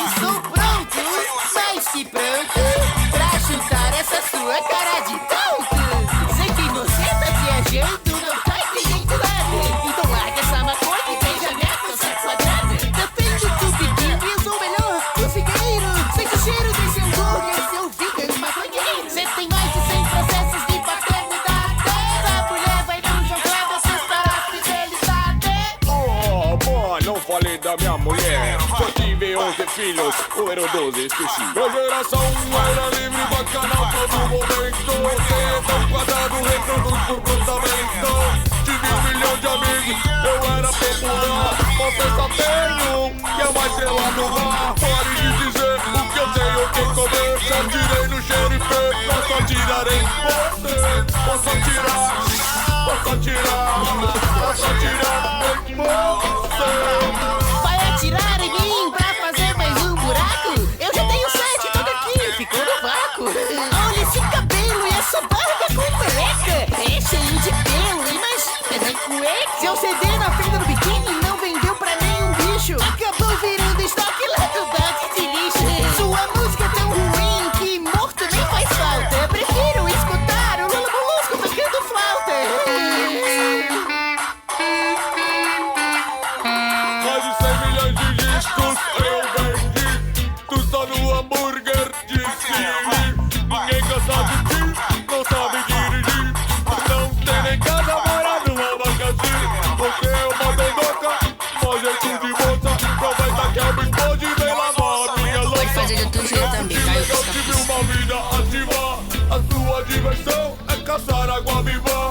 Estou pronto, mais que pronto, pra chutar essa sua cara de tonto. Sei que você tá viajando, não tá entendendo nada. Então larga essa maconha e beija minha calça quadrada. Depende do pedido, ou melhor, do figueiro. Sente o cheiro desse hambúrguer, seu vegan maconheiro. Você tem mais de 100 processos de paternidade. A mulher vai não jogar, você estará fidelidade. Boa, não falei da minha mulher. Só tive 11 filhos, ou eram 12, esqueci. Minha geração era livre, bacanal todo momento. Tenta quadrado, retornos por cruzamento. Tive 1 milhão de amigos, eu era popular. Você só tenho, que é mais selado lá. Pare de dizer o que eu tenho que comer. Já tirei no xerife, posso atirar em você. Posso atirar, posso atirar, posso atirar em você. Vai atirar em mim pra fazer mais um buraco? Eu já tenho 7, todo aqui, ficou no vácuo. Olha esse cabelo e essa barba com cueca. É cheio de pelo, imagina na cueca. Seu CD na fenda do biquíni não vendeu pra nenhum bicho. Acabou virando estoque lá do banco de lixo. Sua música é tão ruim que morto nem faz falta. Eu prefiro escutar o Lula Molusco tocando flauta. Mais de 100 milhões de discos eu vendi. Tu só no hambúrguer de Siri. Ninguém gosta de ti, não sabe dirigir. Não tem nem casa, mora numa abacaxi. Porque eu mandei boca, mó jeito de moça. Aproveita que eu me explode e vem lavar a minha louça. Pode fazer de outro jeito também, tá? Eu tive uma vida ativa. A sua diversão é caçar água viva.